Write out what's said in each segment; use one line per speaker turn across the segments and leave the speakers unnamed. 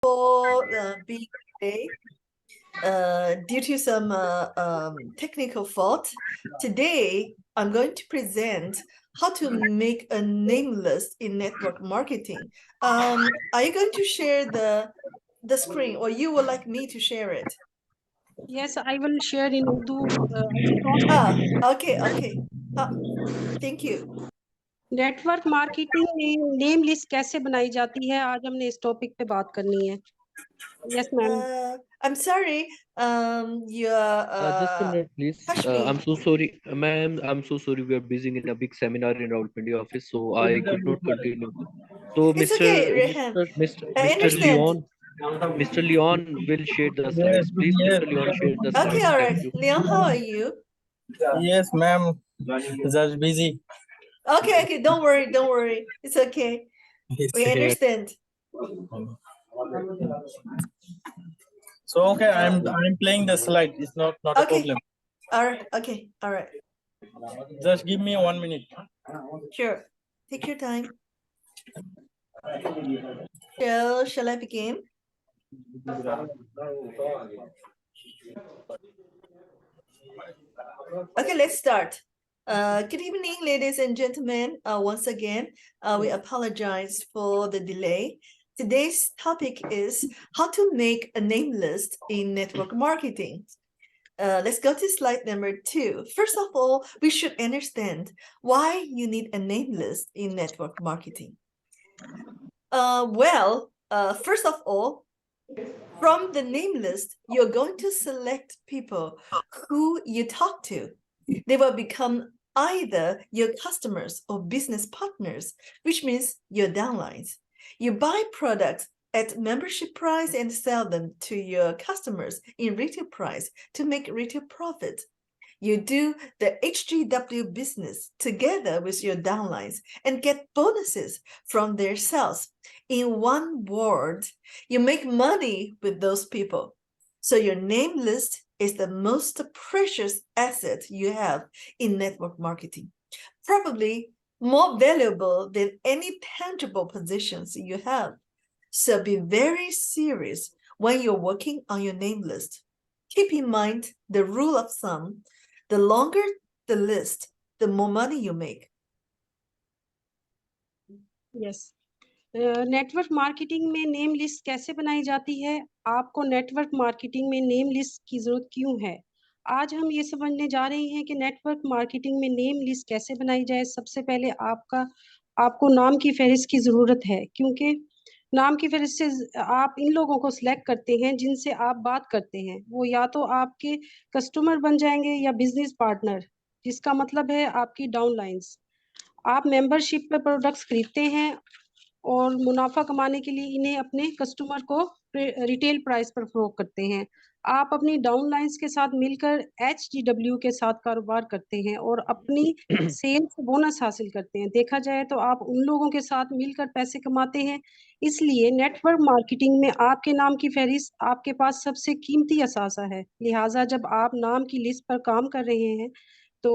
for being today. Due to some technical fault, today I'm going to present how to make a name list in network marketing. Are you going to share the screen, or you would like me to share it?
Yes, I will share in Urdu.
Okay. Thank you.
Network marketing में name list कैसे बनाई जाती है, आज हमने इस topic पे बात करनी है. Yes ma'am.
I'm sorry.
Just a minute, please.
Kashmir.
I'm so sorry, ma'am. I'm so sorry. We are busy in a big seminar in Rawalpindi office, so I could not continue. So,
It's okay, Rehan. I
Mr.
understand.
Mr. Leon will share the slides. Please, Mr. Leon, share the slides.
Okay, all right.
Thank you.
Leon, how are you?
Yes, ma'am. Just busy.
Okay. Don't worry. It's okay. We understand.
So okay, I'm playing the slide. It's not a problem.
All right. Okay. All right.
Just give me 1 minute.
Sure. Take your time. Shall I begin? Okay, let's start. Good evening, ladies and gentlemen. Once again, we apologize for the delay. Today's topic is how to make a name list in network marketing. Let's go to slide number 2. First of all, we should understand why you need a name list in network marketing. First of all, from the name list, you're going to select people who you talk to. They will become either your customers or business partners, which means your downlines. You buy products at membership price and sell them to your customers in retail price to make retail profit. You do the HGW business together with your downlines and get bonuses from their sales. In one word, you make money with those people. So your name list is the most precious asset you have in network marketing, probably more valuable than any tangible possessions you have. So be very serious when you're working on your name list. Keep in mind the rule of thumb. The longer the list, the more money you make.
Yes. Network marketing में name list कैसे बनाई जाती है, आपको network marketing में name list की जरूरत क्यों है, आज हम ये समझने जा रहे हैं कि नेटवर्क मार्केटिंग में नेम लिस्ट कैसे बनाई जाए. सबसे पहले आपको नाम की फहरिस्त की जरूरत है, क्योंकि नाम की फहरिस्त से आप इन लोगों को सिलेक्ट करते हैं जिनसे आप बात करते हैं. वो या तो आपके कस्टमर बन जाएंगे या बिजनेस पार्टनर, जिसका मतलब है आपकी डाउनलाइंस. आप मेंबरशिप पर प्रोडक्ट्स खरीदते हैं और मुनाफा कमाने के लिए इन्हें अपने कस्टमर को रिटेल प्राइस पर फरोख्त करते हैं. आप अपनी डाउनलाइंस के साथ मिलकर HGW के साथ कारोबार करते हैं और अपनी सेल्स बोनस हासिल करते हैं. देखा जाए तो आप उन लोगों के साथ मिलकर पैसे कमाते हैं. इसलिए नेटवर्क मार्केटिंग में आपके नाम की फहरिस्त आपके पास सबसे कीमती असासा है. लिहाजा जब आप नाम की लिस्ट पर काम कर रहे हैं तो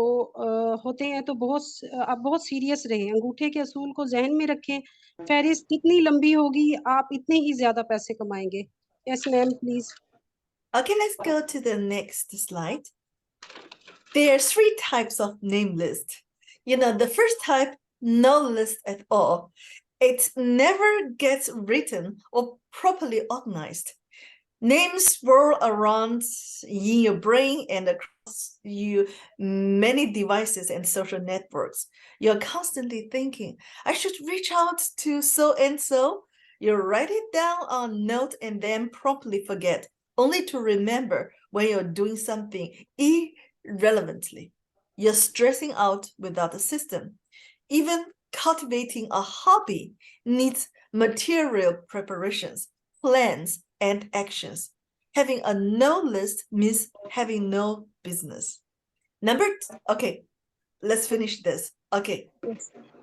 होते हैं तो आप बहुत सीरियस रहें. अंगूठे के असूल को जहन में रखें. फहरिस्त जितनी लंबी होगी आप इतने ही ज्यादा पैसे कमाएंगे. Yes ma'am, please.
Okay, let's go to the next slide. There are 3 types of name list. The first type, no list at all. It never gets written or properly organized. Names swirl around in your brain and across you many devices and social networks. You're constantly thinking, I should reach out to so-and-so. You write it down on a note and then promptly forget, only to remember when you're doing something irrelevantly. You're stressing out without a system. Even cultivating a hobby needs material preparations, plans, and actions. Having a no list means having no business. Okay, let's finish this. Okay.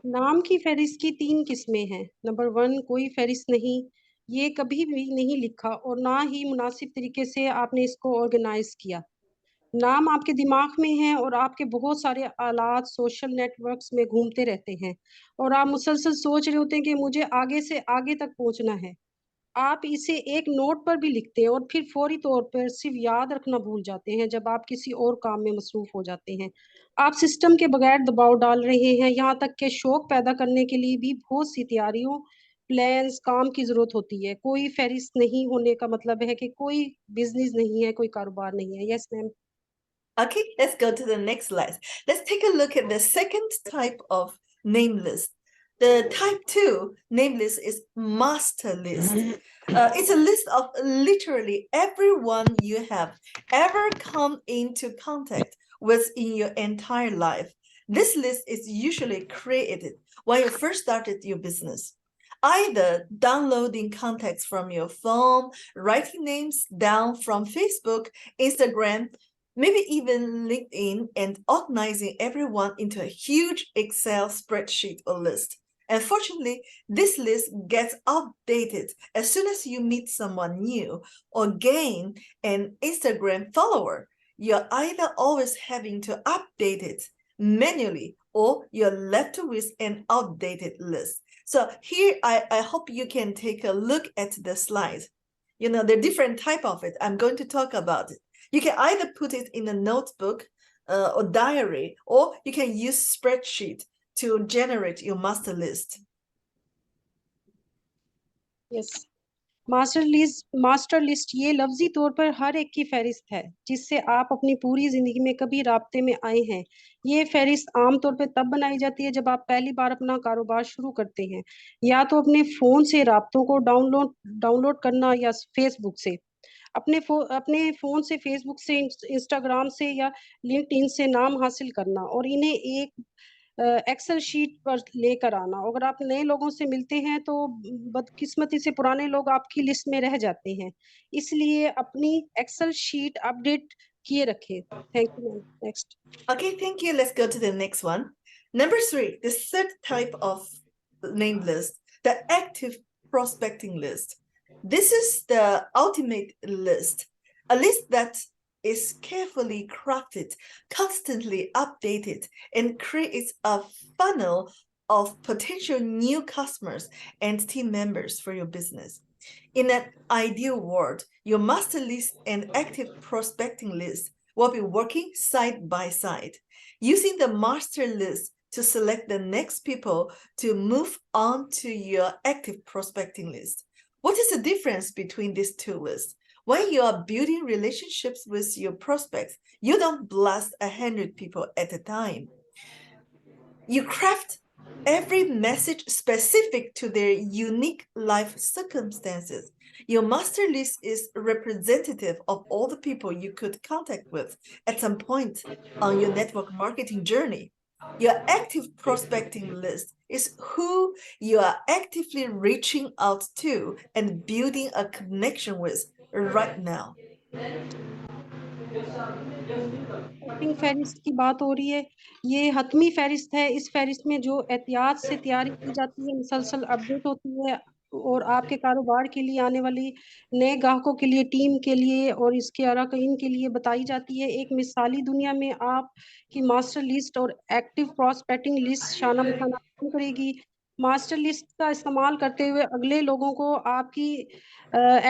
नाम की फहरिस्त की 3 किस्में हैं. Number 1, कोई फहरिस्त नहीं, ये कभी भी नहीं लिखा और ना ही मुनासिब तरीके से आपने इसको ऑर्गेनाइज किया. नाम आपके दिमाग में है और आपके बहुत सारे आलात सोशल नेटवर्क्स में घूमते रहते हैं और आप मुसलसल सोच रहे होते हैं कि मुझे आगे से आगे तक पहुंचना है. आप इसे एक नोट पर भी लिखते हैं और फिर फौरी तौर पर सिर्फ याद रखना भूल जाते हैं जब आप किसी और काम में मसरूफ हो जाते हैं। आप सिस्टम के बगैर दबाव डाल रहे हैं, यहाँ तक कि शौक पैदा करने के लिए भी बहुत सी तैयारियों, प्लान्स, काम की जरूरत होती है। कोई फहरिस्त नहीं होने का मतलब है कि कोई बिजनेस नहीं है, कोई कारोबार नहीं है। Yes ma'am.
Okay, let's go to the next slide. Let's take a look at the second type of name list. The type 2 name list is master list. It's a list of literally everyone you have ever come into contact with in your entire life. This list is usually created when you first started your business. Either downloading contacts from your phone, writing names down from Facebook, Instagram, maybe even LinkedIn, and organizing everyone into a huge Excel spreadsheet or list. Unfortunately, this list gets updated as soon as you meet someone new or gain an Instagram follower. You're either always having to update it manually or you're left with an outdated list. So here, I hope you can take a look at the slides. You know, the different type of it. I'm going to talk about it. You can either put it in a notebook or diary, or you can use spreadsheet to generate your master list.
Yes. Master list ये लफ्जी तौर पर हर एक की फहरिस्त है जिससे आप अपनी पूरी जिंदगी में कभी राब्ते में आए हैं। ये फहरिस्त आमतौर पर तब बनाई जाती है जब आप पहली बार अपना कारोबार शुरू करते हैं, या तो अपने फोन से राब्तों को डाउनलोड करना, या फेसबुक से अपने फोन से, फेसबुक से, इंस्टाग्राम से या लिंक्डइन से नाम हासिल करना और इन्हें एक एक्सेल शीट पर लेकर आना। अगर आप नए लोगों से मिलते हैं तो बदकिस्मती से पुराने लोग आपकी लिस्ट में रह जाते हैं, इसलिए अपनी एक्सेल शीट अपडेट किए रखें। Thank you ma'am. Next.
Okay, thank you. Let's go to the next one. Number 3, the third type of name list, the active prospecting list. This is the ultimate list, a list that is carefully crafted, constantly updated, and creates a funnel of potential new customers and team members for your business. In an ideal world, your master list and active prospecting list will be working side by side, using the master list to select the next people to move on to your active prospecting list. What is the difference between these two lists? When you are building relationships with your prospects, you don't blast 100 people at a time. You craft every message specific to their unique life circumstances. Your master list is representative of all the people you could contact with at some point on your network marketing journey. Your active prospecting list is who you are actively reaching out to and building a connection with right now.
Shopping फहरिस्त की बात हो रही है। ये हतमी फहरिस्त है। इस फहरिस्त में जो एहतियात से तैयारी की जाती है, मुसलसल अपडेट होती है और आपके कारोबार के लिए, आने वाली नए ग्राहकों के लिए, टीम के लिए और इसके अरकाइन के लिए बताई जाती है। एक मिसाली दुनिया में आप की मास्टर लिस्ट और एक्टिव प्रॉस्पेक्टिंग लिस्ट शाना बशाना काम करेगी। मास्टर लिस्ट का इस्तेमाल करते हुए अगले लोगों को आपकी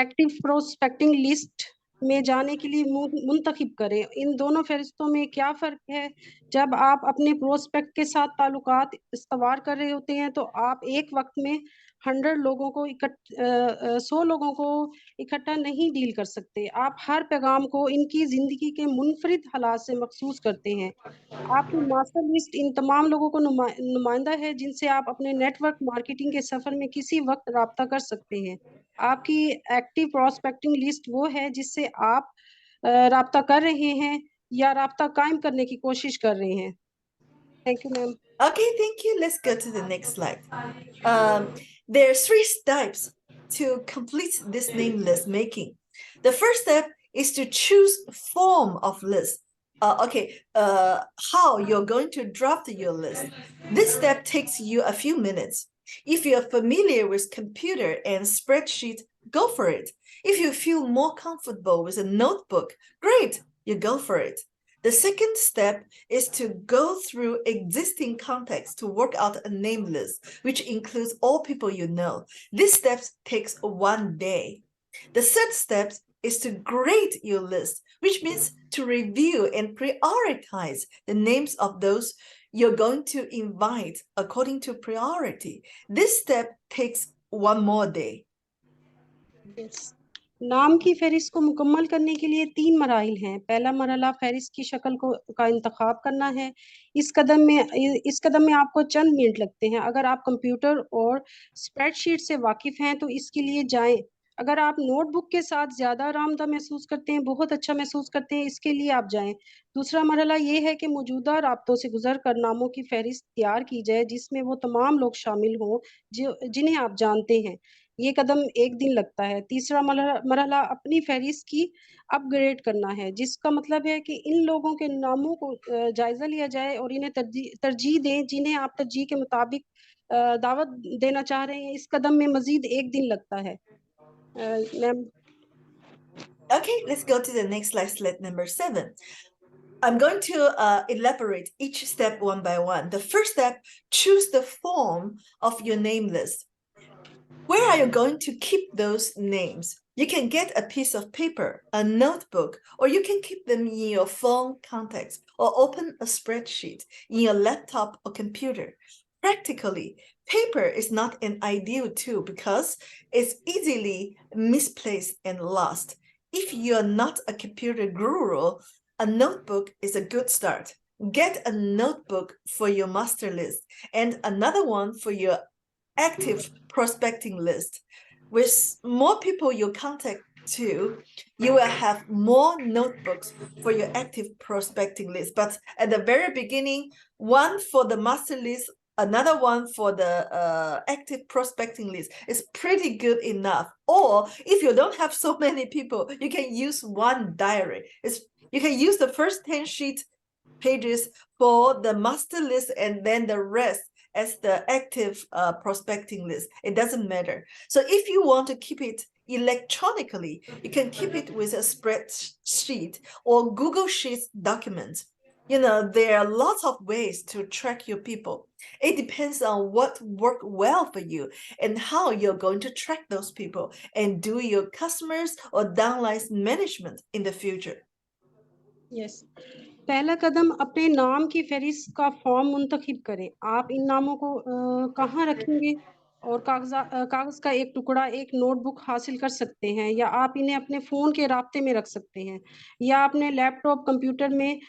एक्टिव प्रोस्पेक्टिंग लिस्ट में जाने के लिए मुंतखब करें। इन दोनों फहरिस्तों में क्या फ़र्क है? जब आप अपने प्रोस्पेक्ट के साथ ताल्लुकात इस्तवार कर रहे होते हैं तो आप एक वक्त में 100 लोगों को इकट्ठा नहीं डील कर सकते। आप हर पैगाम को इनकी ज़िंदगी के मुनफरिद हालात से मखसूस करते हैं। आपकी मास्टर लिस्ट इन तमाम लोगों को नुमाइंदा है जिनसे आप अपने नेटवर्क मार्केटिंग के सफ़र में किसी वक्त राब्ता कर सकते हैं। आपकी एक्टिव प्रॉस्पेक्टिंग लिस्ट वो है जिससे आप राब्ता कर रहे हैं या राब्ता कायम करने की कोशिश कर रहे हैं। Thank you ma'am.
Okay, thank you. Let's go to the next slide. There are 3 steps to complete this name list making. The first step is to choose form of list. How you're going to draft your list. This step takes you a few minutes. If you're familiar with computer and spreadsheet, go for it. If you feel more comfortable with a notebook, great, you go for it. The second step is to go through existing contacts to work out a name list, which includes all people you know. This step takes 1 day. The third step is to grade your list, which means to review and prioritize the names of those you're going to invite according to priority. This step takes 1 more day.
Yes. नाम की फहरिस्त को मुकम्मल करने के लिए 3 मराहिल हैं। पहला मरहला फहरिस्त की शक्ल का इंतखाब करना है। इस कदम में आपको चंद मिनट लगते हैं। अगर आप कंप्यूटर और स्प्रेडशीट से वाकिफ हैं तो इसके लिए जाएं। अगर आप नोटबुक के साथ ज्यादा आरामदा महसूस करते हैं, बहुत अच्छा महसूस करते हैं, इसके लिए आप जाएं। दूसरा मरहला ये है कि मौजूदा राब्तों से गुजर कर नामों की फहरिस्त तैयार की जाए जिसमें वो तमाम लोग शामिल हों जिन्हें आप जानते हैं। ये कदम 1 दिन लगता है। तीसरा मरहला अपनी फहरिस्त की अपग्रेड करना है, जिसका मतलब है कि इन लोगों के नामों को जायजा लिया जाए और इन्हें तरजीह दें जिन्हें आप तरजीह के मुताबिक दावत देना चाह रहे हैं। इस कदम में मजीद 1 दिन लगता है। Ma'am
Okay, let's go to the next slide number 7. I'm going to elaborate each step one by one. The first step, choose the form of your name list. Where are you going to keep those names? You can get a piece of paper, a notebook, or you can keep them in your phone contacts or open a spreadsheet in your laptop or computer. Practically, paper is not an ideal tool because it's easily misplaced and lost. If you're not a computer guru, a notebook is a good start. Get a notebook for your master list and another one for your active prospecting list. With more people you contact to, you will have more notebooks for your active prospecting list. But at the very beginning, one for the master list, another one for the active prospecting list is pretty good enough. Or if you don't have so many people, you can use one diary. You can use the first 10 sheet pages for the master list and then the rest as the active prospecting list. It doesn't matter. So if you want to keep it electronically, you can keep it with a spreadsheet or Google Sheets document. You know, there are lots of ways to track your people. It depends on what worked well for you and how you're going to track those people and do your customers or downline management in the future.
Yes पहला कदम अपने नाम की फहरिस्त का form मुंतखब करें। आप इन नामों को कहाँ रखेंगे और कागज का एक टुकड़ा एक नोटबुक हासिल कर सकते हैं या आप इन्हें अपने फ़ोन के राब्ते में रख सकते हैं या अपने लैपटॉप कंप्यूटर में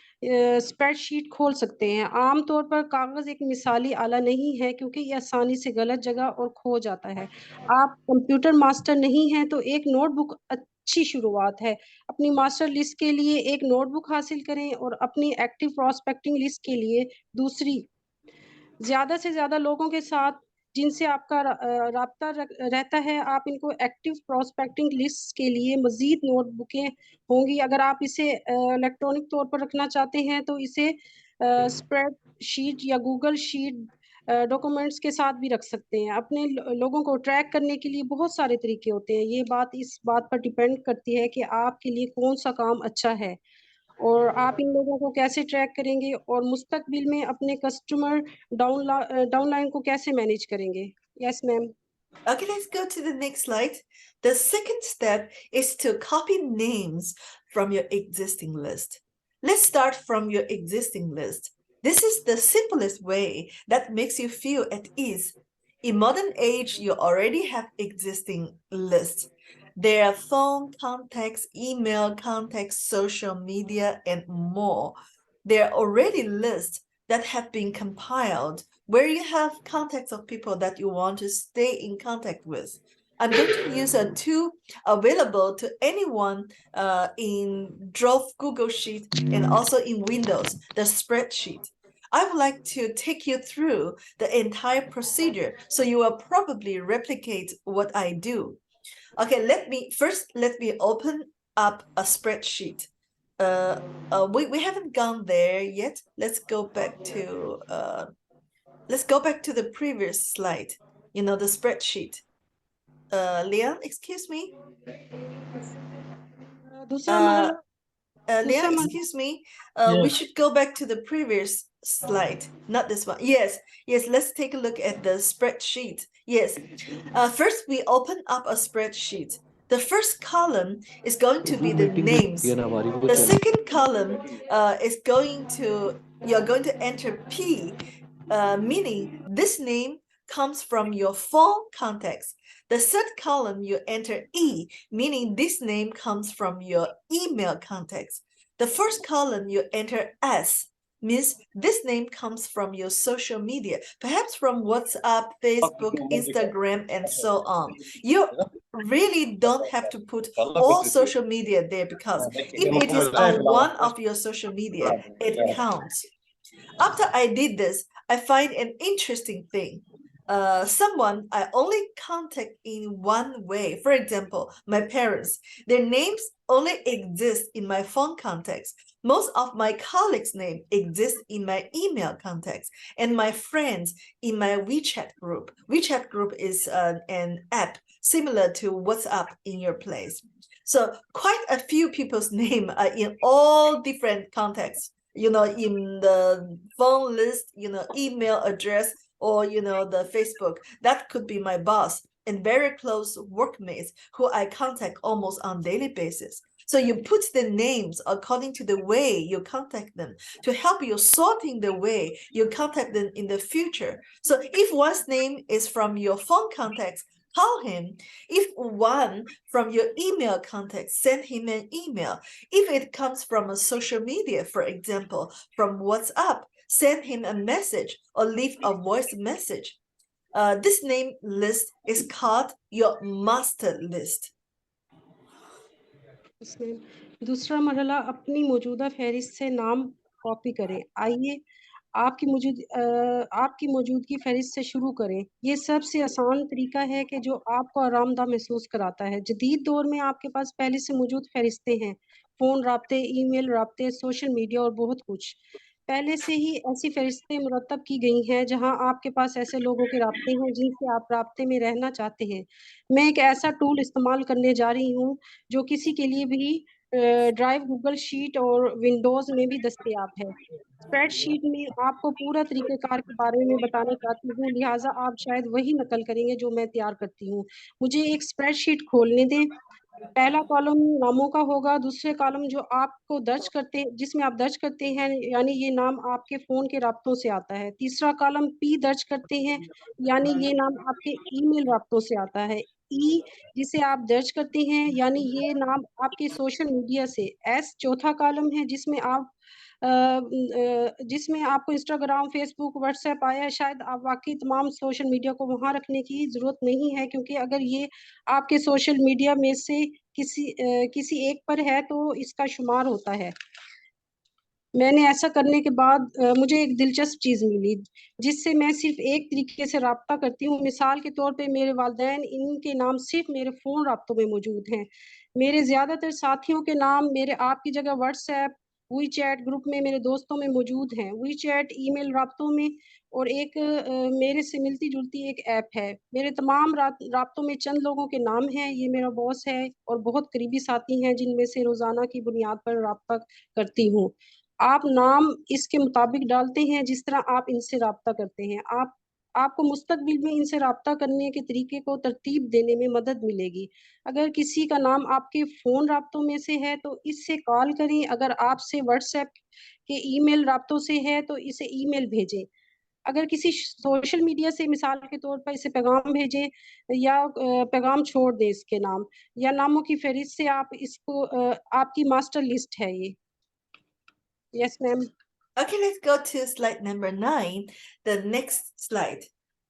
स्प्रेडशीट खोल सकते हैं। आम तौर पर कागज़ एक मिसाली आला नहीं है क्योंकि ये आसानी से गलत जगह और खो जाता है। आप कंप्यूटर मास्टर नहीं हैं तो एक नोटबुक अच्छी शुरुआत है। अपनी मास्टर लिस्ट के लिए एक नोटबुक हासिल करें और अपनी एक्टिव प्रोस्पेक्टिंग लिस्ट के लिए दूसरी। ज़्यादा से ज़्यादा लोगों के साथ जिनसे आपका राब्ता रहता है, आप इनको एक्टिव प्रोस्पेक्टिंग लिस्ट के लिए मज़ीद नोटबुकें होंगी। अगर आप इसे इलेक्ट्रॉनिक तौर पर रखना चाहते हैं तो इसे स्प्रेडशीट या गूगल शीट डॉक्यूमेंट्स के साथ भी रख सकते हैं। अपने लोगों को ट्रैक करने के लिए बहुत सारे तरीके होते हैं। ये बात इस बात पर डिपेंड करती है कि आपके लिए कौन-सा काम अच्छा है और आप इन लोगों को कैसे ट्रैक करेंगे और मुस्तकबिल में अपने कस्टमर डाउनलाइन को कैसे मैनेज करेंगे? Yes ma'am.
Okay, let's go to the next slide. The second step is to copy names from your existing list. Let's start from your existing list. This is the simplest way that makes you feel at ease. In modern age, you already have existing lists. There are phone contacts, email contacts, social media, and more. There are already lists that have been compiled where you have contacts of people that you want to stay in contact with. I'm going to use a tool available to anyone in Drive, Google Sheet, and also in Windows, the spreadsheet. I would like to take you through the entire procedure so you will probably replicate what I do. Okay, let me open up a spreadsheet. We haven't gone there yet. Let's go back to the previous slide. You know, the spreadsheet. Leon, excuse me.
दूसरा मरहला
Leon,
दूसरा
excuse me. We
Yes.
should go back to the previous slide, not this one. Yes, let's take a look at the spreadsheet. Yes. First, we open up a spreadsheet. The first column is going to be the names. The second column is going to, you're going to enter P, meaning this name comes from your phone contacts. The third column, you enter E, meaning this name comes from your email contacts. The first column, you enter S, means this name comes from your social media, perhaps from WhatsApp, Facebook, Instagram, and so on. You really don't have to put all social media there, because if it is on one of your social media, it counts. After I did this, I find an interesting thing. Someone I only contact in one way. For example, my parents, their names only exist in my phone contacts. Most of my colleagues' name exists in my email contacts, and my friends in my WeChat group. WeChat group is an app similar to WhatsApp in your place. So quite a few people's name are in all different contexts, in the phone list, email address, or the Facebook. That could be my boss and very close workmates who I contact almost on daily basis. So you put the names according to the way you contact them to help you sorting the way you contact them in the future. So if one's name is from your phone contacts, call him. If one from your email contacts, send him an email. If it comes from a social media, for example, from WhatsApp, send him a message or leave a voice message. This name list is called your master list.
इसमें दूसरा मरहला अपनी मौजूदा फहरिस्त से नाम copy करें। आइए आपकी मौजूदगी फहरिस्त से शुरू करें। ये सबसे आसान तरीका है कि जो आपको आरामदा महसूस कराता है। जदीद दौर में आपके पास पहले से मौजूद फहरिस्तें हैं, फ़ोन राब्ते, ईमेल राब्ते, सोशल मीडिया और बहुत कुछ। पहले से ही ऐसी फहरिस्तें मुरतब की गई हैं जहां आपके पास ऐसे लोगों के राब्ते हैं जिनसे आप राब्ते में रहना चाहते हैं। मैं एक ऐसा टूल इस्तेमाल करने जा रही हूं जो किसी के लिए भी ड्राइव, गूगल शीट और विंडोज़ में भी दस्तयाब है। स्प्रेडशीट में आपको पूरा तरीक़ेकार के बारे में बताना चाहती हूँ, लिहाज़ा आप शायद वही नकल करेंगे जो मैं तैयार करती हूँ। मुझे एक स्प्रेडशीट खोलने दें। पहला कॉलम नामों का होगा, दूसरे कॉलम जो आपको जिसमें आप दर्ज करते हैं, यानी ये नाम आपके फ़ोन के राब्तों से आता है। तीसरा कॉलम पी दर्ज करते हैं, यानी ये नाम आपके ईमेल राब्तों से आता है। ई जिसे आप दर्ज करते हैं, यानी ये नाम आपके सोशल मीडिया से। एस चौथा कॉलम है जिसमें आपको इंस्टाग्राम, फेसबुक, व्हाट्सएप आया है। शायद आप वाक़ई तमाम सोशल मीडिया को वहाँ रखने की ज़रूरत नहीं है, क्योंकि अगर ये आपके सोशल मीडिया में से किसी एक पर है तो इसका शुमार होता है। मैंने ऐसा करने के बाद मुझे एक दिलचस्प चीज़ मिली, जिससे मैं सिर्फ़ एक तरीके से राब्ता करती हूँ। मिसाल के तौर पे मेरे वालिदैन, इनके नाम सिर्फ़ मेरे फ़ोन राब्तों में मौजूद हैं। मेरे ज़्यादातर साथियों के नाम मेरे आप की जगह व्हाट्सएप, वीचैट ग्रुप में मेरे दोस्तों में मौजूद हैं। वीचैट ईमेल राब्तों में, और एक मेरे से मिलती-जुलती एक ऐप है। मेरे तमाम राब्तों में चंद लोगों के नाम हैं। ये मेरा बॉस है और बहुत करीबी साथी हैं जिनमें से रोज़ाना की बुनियाद पर राब्ता करती हूँ। आप नाम इसके मुताबिक डालते हैं जिस तरह आप इनसे राब्ता करते हैं। आपको मुस्तकबिल में इनसे राब्ता करने के तरीके को तरतीब देने में मदद मिलेगी। अगर किसी का नाम आपके फ़ोन राब्तों में से है तो इससे कॉल करें, अगर आपसे व्हाट्सएप के ईमेल राब्तों से है तो इसे ईमेल भेजें। अगर किसी सोशल मीडिया से मिसाल के तौर पर इसे पैगाम भेजें या पैगाम छोड़ दें इसके नाम या नामों की फ़हरिस्त से आप इसको आपकी मास्टर लिस्ट है ये। Yes, ma'am.
Okay, let's go to slide number 9, the next slide.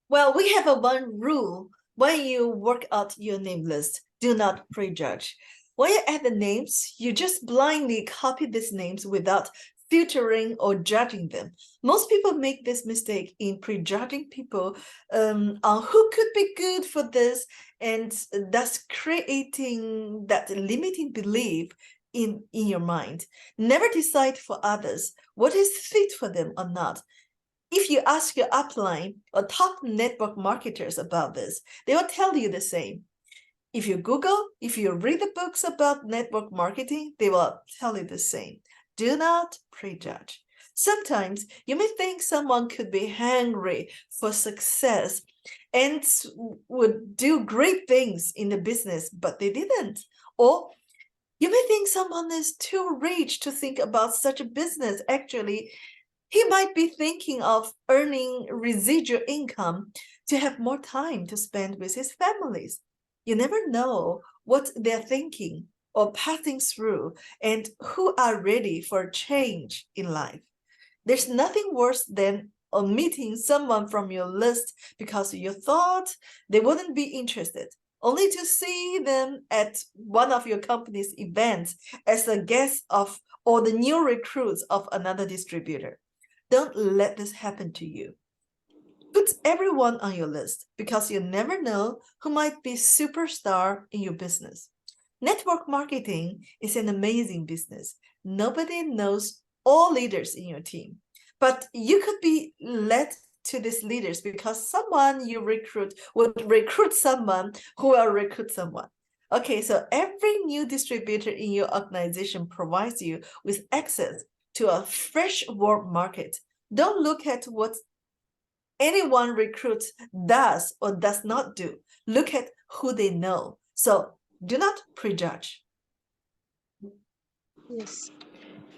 Well, we have one rule when you work out your name list. Do not prejudge. When you add the names, you just blindly copy these names without filtering or judging them. Most people make this mistake in prejudging people on who could be good for this, and thus creating that limiting belief in your mind. Never decide for others what is fit for them or not. If you ask your upline or top network marketers about this, they will tell you the same. If you Google, if you read the books about network marketing, they will tell you the same. Do not prejudge. Sometimes you may think someone could be hungry for success and would do great things in the business, but they didn't. Or you may think someone is too rich to think about such a business. Actually, he might be thinking of earning residual income to have more time to spend with his families. You never know what they're thinking or passing through and who are ready for change in life. There's nothing worse than omitting someone from your list because you thought they wouldn't be interested, only to see them at one of your company's events as a guest of or the new recruits of another distributor. Don't let this happen to you. Put everyone on your list because you never know who might be superstar in your business. Network marketing is an amazing business. Nobody knows all leaders in your team, but you could be led to these leaders because someone you recruit would recruit someone who will recruit someone. Okay, so every new distributor in your organization provides you with access to a fresh warm market. Don't look at what anyone recruits does or does not do. Look at who they know. So do not prejudge.
Yes,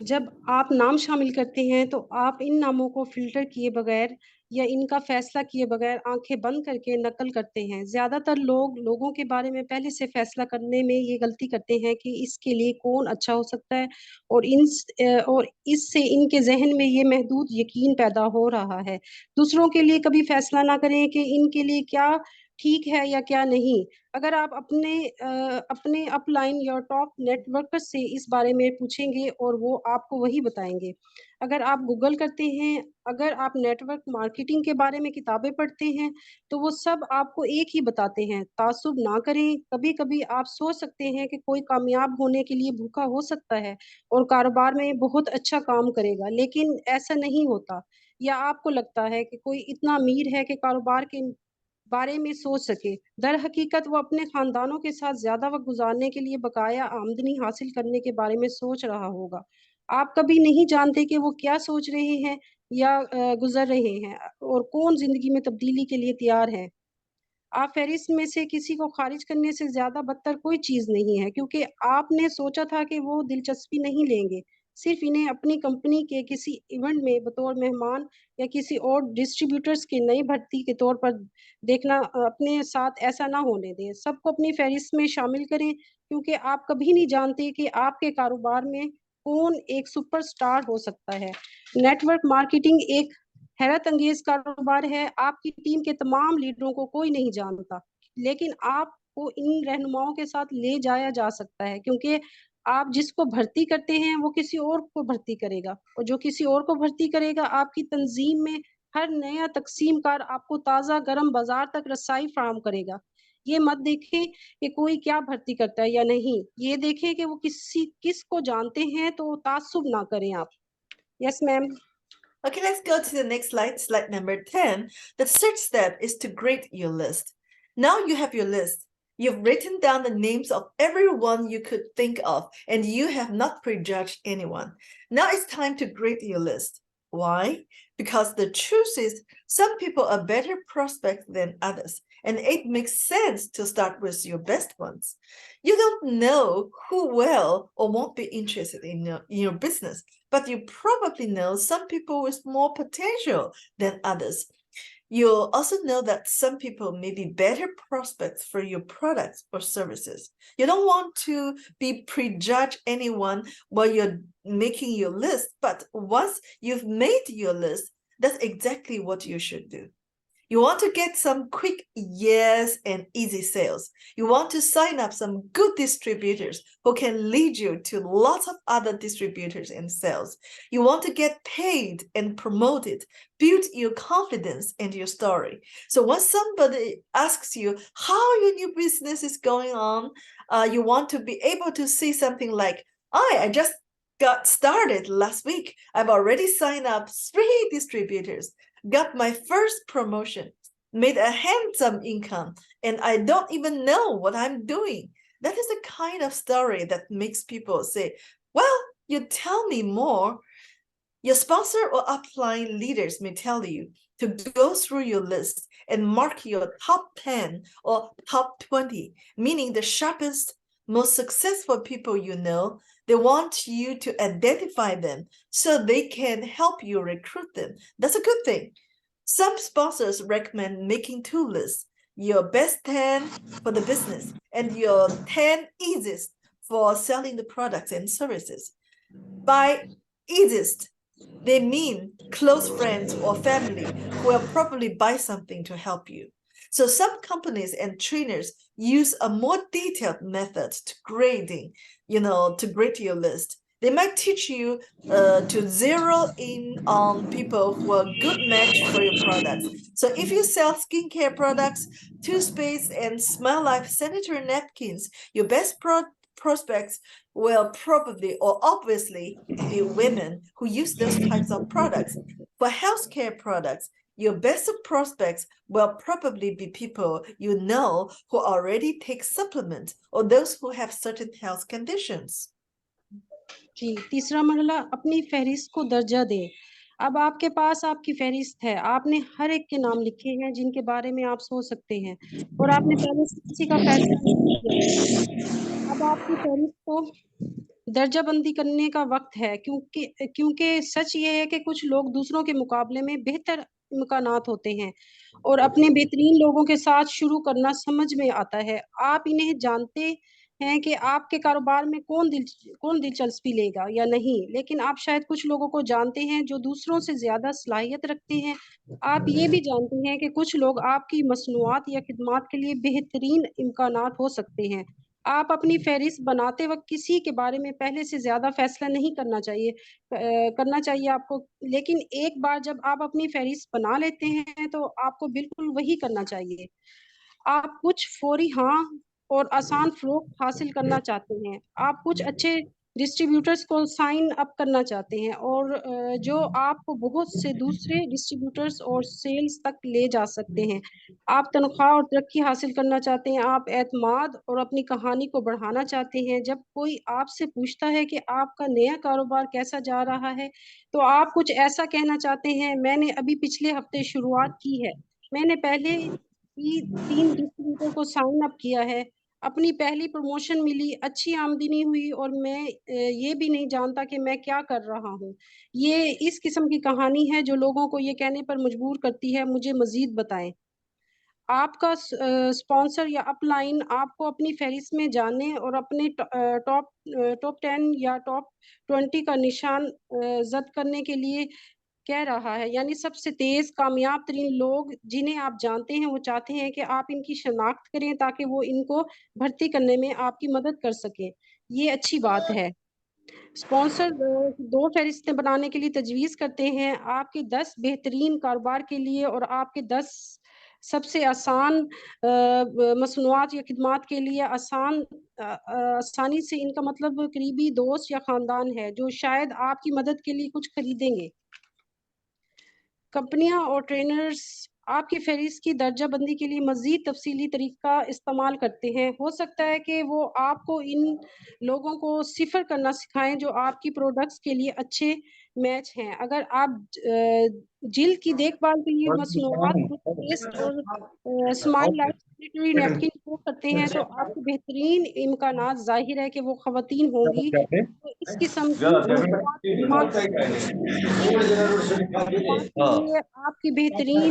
जब आप नाम शामिल करते हैं तो आप इन नामों को फ़िल्टर किए बगैर या इनका फ़ैसला किए बगैर आँखें बंद करके नकल करते हैं। ज़्यादातर लोग लोगों के बारे में पहले से फ़ैसला करने में ये गलती करते हैं कि इसके लिए कौन अच्छा हो सकता है और इससे इनके ज़हन में ये महदूद यकीन पैदा हो रहा है। दूसरों के लिए कभी फ़ैसला ना करें कि इनके लिए क्या ठीक है या क्या नहीं। अगर आप अपने अपलाइन या टॉप नेटवर्कर से इस बारे में पूछेंगे और वो आपको वही बताएँगे। अगर आप गूगल करते हैं, अगर आप नेटवर्क मार्केटिंग के बारे में किताबें पढ़ते हैं, तो वो सब आपको एक ही बताते हैं, ताज्जुब ना करें। कभी-कभी आप सोच सकते हैं कि कोई कामयाब होने के लिए भूखा हो सकता है और कारोबार में बहुत अच्छा काम करेगा, लेकिन ऐसा नहीं होता। या आपको लगता है कि कोई इतना अमीर है कि कारोबार के बारे में सोच सके। दर हकीकत वो अपने खानदानों के साथ ज़्यादा वक़्त गुज़ारने के लिए बकाया आमदनी हासिल करने के बारे में सोच रहा होगा। आप कभी नहीं जानते कि वो क्या सोच रहे हैं या गुज़र रहे हैं और कौन ज़िंदगी में तब्दीली के लिए तैयार है। आप फ़हरिस्त में से किसी को ख़ारिज करने से ज़्यादा बदतर कोई चीज़ नहीं है क्योंकि आपने सोचा था कि वो दिलचस्पी नहीं लेंगे। सिर्फ़ इन्हें अपनी कंपनी के किसी इवेंट में बतौर मेहमान या किसी और डिस्ट्रीब्यूटर्स के नई भर्ती के तौर पर देखना अपने साथ ऐसा ना होने दें। सबको अपनी फ़हरिस्त में शामिल करें क्योंकि आप कभी नहीं जानते कि आपके कारोबार में कौन एक सुपरस्टार हो सकता है। नेटवर्क मार्केटिंग एक हैरत अंगेज कारोबार है, आपकी टीम के तमाम लीडरों को कोई नहीं जानता, लेकिन आपको इन रहनुमाओं के साथ ले जाया जा सकता है क्योंकि आप जिसको भर्ती करते हैं, वो किसी और को भर्ती करेगा और जो किसी और को भर्ती करेगा, आपकी तंज़ीम में हर नया तक़सीमकार आपको ताज़ा गरम बाज़ार तक रसाई फ़राहम करेगा। ये मत देखें कि कोई क्या भर्ती करता है या नहीं, ये देखें कि वो किसको जानते हैं, तो ताज्जुब ना करें आप। Yes ma'am.
Okay, let's go to the next slide, slide number 10. The third step is to grade your list. Now you have your list. You've written down the names of everyone you could think of, and you have not prejudged anyone. Now it's time to grade your list. Why? Because the truth is, some people are better prospects than others, and it makes sense to start with your best ones. You don't know who will or won't be interested in your business, but you probably know some people with more potential than others. You'll also know that some people may be better prospects for your products or services. You don't want to be prejudge anyone while you're making your list, but once you've made your list, that's exactly what you should do. You want to get some quick yes and easy sales. You want to sign up some good distributors who can lead you to lots of other distributors and sales. You want to get paid and promoted, build your confidence and your story. So when somebody asks you how your new business is going on, you want to be able to see something like, I just got started last week. I've already signed up 3 distributors, got my first promotion. made a handsome income, and I don't even know what I'm doing. That is the kind of story that makes people say, well, you tell me more. Your sponsor or upline leaders may tell you to go through your list and mark your top 10 or top 20, meaning the sharpest, most successful people you know. They want you to identify them so they can help you recruit them. That's a good thing. Some sponsors recommend making two lists, your best 10 for the business and your 10 easiest for selling the products and services. By easiest, they mean close friends or family who will probably buy something to help you. So some companies and trainers use a more detailed method to grading, to grade your list. They might teach you to zero in on people who are a good match for your products. So if you sell skincare products, toothpaste, and Smile Life sanitary napkins, your best prospects will probably or obviously be women who use those types of products. For healthcare products, your best prospects will probably be people you know who already take supplements or those who have certain health conditions.
जी, तीसरा मरहला अपनी फहरिस्त को दर्जा दें। अब आपके पास आपकी फहरिस्त है, आपने हर एक के नाम लिखे हैं जिनके बारे में आप सोच सकते हैं और आपने पहले से किसी का फैसला नहीं किया। अब आपकी फहरिस्त को दर्जा बंदी करने का वक्त है, क्योंकि सच ये है कि कुछ लोग दूसरों के मुकाबले में बेहतर इम्कानात होते हैं और अपने बेहतरीन लोगों के साथ शुरू करना समझ में आता है। आप इन्हें जानते हैं कि आपके कारोबार में कौन दिलचस्पी लेगा या नहीं, लेकिन आप शायद कुछ लोगों को जानते हैं जो दूसरों से ज़्यादा सलाहियत रखते हैं। आप ये भी जानते हैं कि कुछ लोग आपकी मसनूआत या खिदमात के लिए बेहतरीन इम्कानात हो सकते हैं। आप अपनी फहरिस्त बनाते वक़्त किसी के बारे में पहले से ज़्यादा फ़ैसला नहीं करना चाहिए आपको, लेकिन एक बार जब आप अपनी फहरिस्त बना लेते हैं, तो आपको बिल्कुल वही करना चाहिए। आप कुछ फ़ौरी हाँ और आसान फ़रोख्त हासिल करना चाहते हैं। आप कुछ अच्छे डिस्ट्रीब्यूटर्स को साइन अप करना चाहते हैं और जो आपको बहुत से दूसरे डिस्ट्रीब्यूटर्स और सेल्स तक ले जा सकते हैं। आप तनख्वाह और तरक्की हासिल करना चाहते हैं, आप एतमाद और अपनी कहानी को बढ़ाना चाहते हैं। जब कोई आपसे पूछता है कि आपका नया कारोबार कैसा जा रहा है, तो आप कुछ ऐसा कहना चाहते हैं, मैंने अभी पिछले हफ़्ते शुरुआत की है। मैंने पहले ही 3 डिस्ट्रीब्यूटर को साइन अप किया है। अपनी पहली प्रमोशन मिली, अच्छी आमदनी हुई और मैं ये भी नहीं जानता कि मैं क्या कर रहा हूँ। ये इस किस्म की कहानी है जो लोगों को ये कहने पर मजबूर करती है, मुझे मज़ीद बताएँ। आपका स्पॉन्सर या अपलाइन आपको अपनी फहरिस्त में जाने और अपने टॉप 10 या टॉप 20 का निशान ज़द करने के लिए कह रहा है। यानी सबसे तेज़ कामयाब तरीन लोग जिन्हें आप जानते हैं, वो चाहते हैं कि आप इनकी शनाख्त करें ताकि वो इनको भर्ती करने में आपकी मदद कर सकें। ये अच्छी बात है। स्पॉन्सर 2 फहरिस्तें बनाने के लिए तजवीज़ करते हैं, आपके 10 बेहतरीन कारोबार के लिए और आपके 10 सबसे आसान मसनूआत या खिदमात के लिए। आसानी से इनका मतलब करीबी दोस्त या ख़ानदान है, जो शायद आपकी मदद के लिए कुछ खरीदेंगे। कंपनियां और ट्रेनर्स आपकी फहरिस्त की दर्जा बंदी के लिए मज़ीद तफसीली तरीका इस्तेमाल करते हैं। हो सकता है कि वो आपको इन लोगों को सिफर करना सिखाएं जो आपकी प्रोडक्ट्स के लिए अच्छे मैच हैं। अगर आप जिल्द की देखभाल के लिए मसनूआत, टूथपेस्ट और स्माइल लाइफ सैनिटरी नैपकिन को करते हैं, तो आपके बेहतरीन इम्कानात ज़ाहिर है कि वो ख़वातीन होंगी तो इस किस्म की मसनूआत इस्तेमाल करती हैं। के लिए आपकी बेहतरीन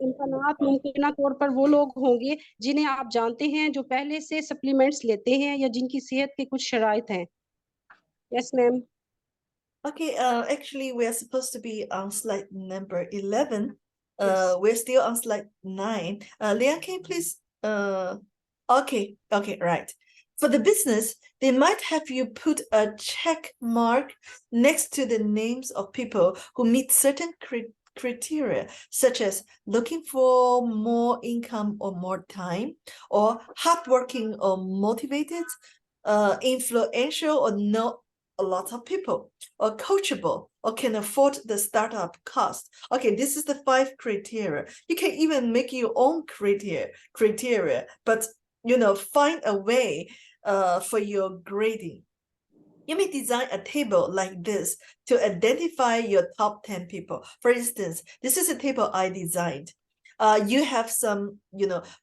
इम्कानात मुमकिना तौर पर वो लोग होंगे जिन्हें आप जानते हैं, जो पहले से सप्लीमेंट्स लेते हैं या जिनकी सेहत के कुछ शराइत हैं। Yes ma'am.
Okay, actually, we are supposed to be on slide number 11.
Yes.
We're still on slide 9. Leon, can you please? Okay, right. For the business, they might have you put a check mark next to the names of people who meet certain criteria, such as looking for more income or more time, or hardworking or motivated, influential or no a lot of people, or coachable, or can afford the startup cost. Okay, this is the 5 criteria. You can even make your own criteria, but find a way for your grading. You may design a table like this to identify your top 10 people. For instance, this is a table I designed. You have some,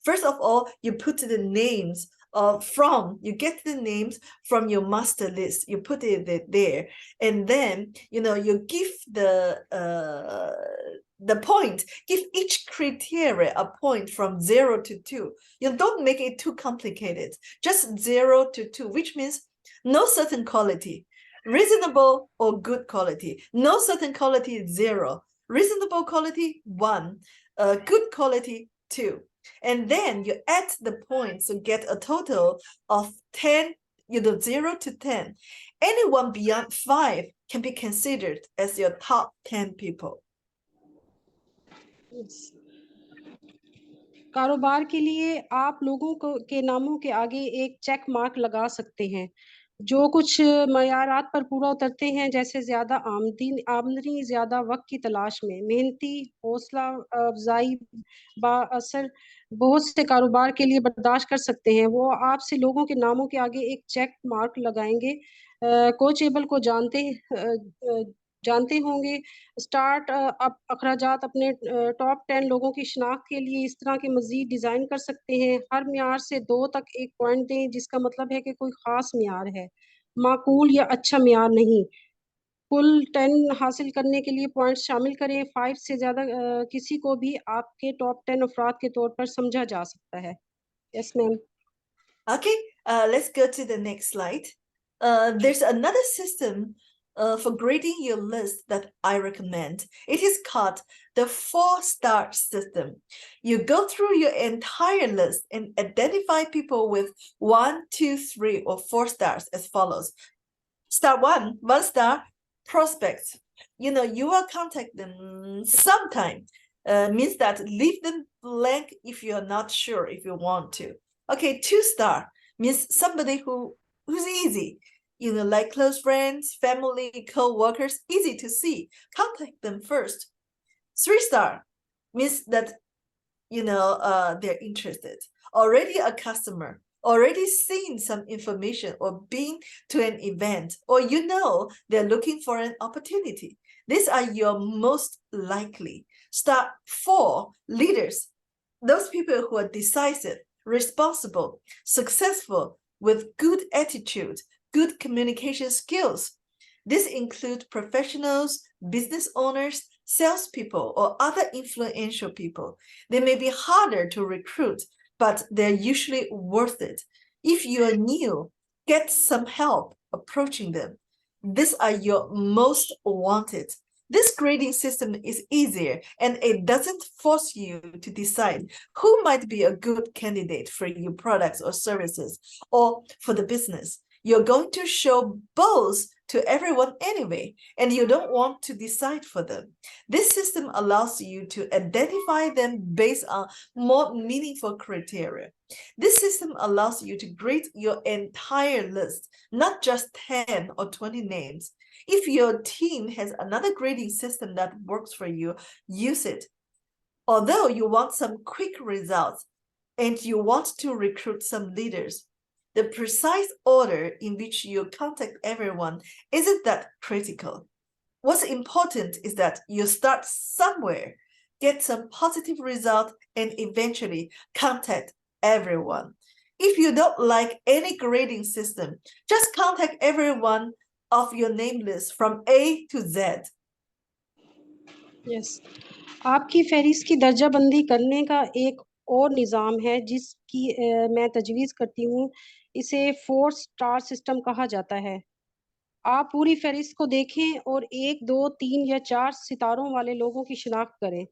first of all, you put the names you get the names from your master list. You put it there, and then, you give the point, give each criteria a point from 0 to 2. You don't make it too complicated, just 0 to 2, which means no certain quality, reasonable or good quality. No certain quality, 0. Reasonable quality, 1. Good quality, 2. And then you add the points to get a total of 10, 0 to 10. Anyone beyond 5 can be considered as your top 10 people.
कारोबार के लिए आप लोगों के नामों के आगे एक चेक मार्क लगा सकते हैं जो कुछ मयारात पर पूरा उतरते हैं, जैसे ज्यादा आमदनी, ज्यादा वक्त की तलाश में, मेहनती, हौसला अफजाई, बाअसर, बहुत से कारोबार के लिए बर्दाश्त कर सकते हैं। वो आपसे लोगों के नामों के आगे एक चेक मार्क लगाएंगे। कोचेबल को जानते होंगे। स्टार्ट अप अखराजात अपने टॉप 10 लोगों की शिनाख्त के लिए इस तरह के मजीद डिजाइन कर सकते हैं। हर म्यार से 2 तक एक पॉइंट दें, जिसका मतलब है कि कोई खास म्यार है, माकूल या अच्छा म्यार नहीं। कुल 10 हासिल करने के लिए पॉइंट्स शामिल करें। 5 से ज्यादा किसी को भी आपके टॉप 10 अफराद के तौर पर समझा जा सकता है। Yes ma'am.
Okay, let's go to the next slide. There's another system for grading your list that I recommend. It is called the 4-star system. You go through your entire list and identify people with 1, 2, 3, or 4 stars as follows. Star 1 star, prospects. You will contact them sometime. Means that leave them blank if you're not sure if you want to. Okay, 2-star means somebody who's easy, like close friends, family, co-workers, easy to see. Contact them first. 3-star means that they're interested, already a customer, already seen some information or been to an event, or they're looking for an opportunity. These are your most likely. Star 4, leaders. Those people who are decisive, responsible, successful, with good attitude, good communication skills. This include professionals, business owners, salespeople, or other influential people. They may be harder to recruit, but they're usually worth it. If you are new, get some help approaching them. These are your most wanted. This grading system is easier, and it doesn't force you to decide who might be a good candidate for your products or services or for the business. You're going to show both to everyone anyway, and you don't want to decide for them. This system allows you to identify them based on more meaningful criteria. This system allows you to grade your entire list, not just 10 or 20 names. If your team has another grading system that works for you, use it. Although you want some quick results and you want to recruit some leaders, the precise order in which you contact everyone isn't that critical. What's important is that you start somewhere, get some positive result, and eventually contact everyone. If you don't like any grading system, just contact everyone of your name list from A to Z.
Yes. आपकी फहरिस्त की दर्जाबंदी करने का एक और निज़ाम है जिसकी मैं तजवीज़ करती हूँ। इसे 4-स्टार सिस्टम कहा जाता है। आप पूरी फहरिस्त को देखें और 1, 2, 3 या 4 सितारों वाले लोगों की शिनाख्त करें।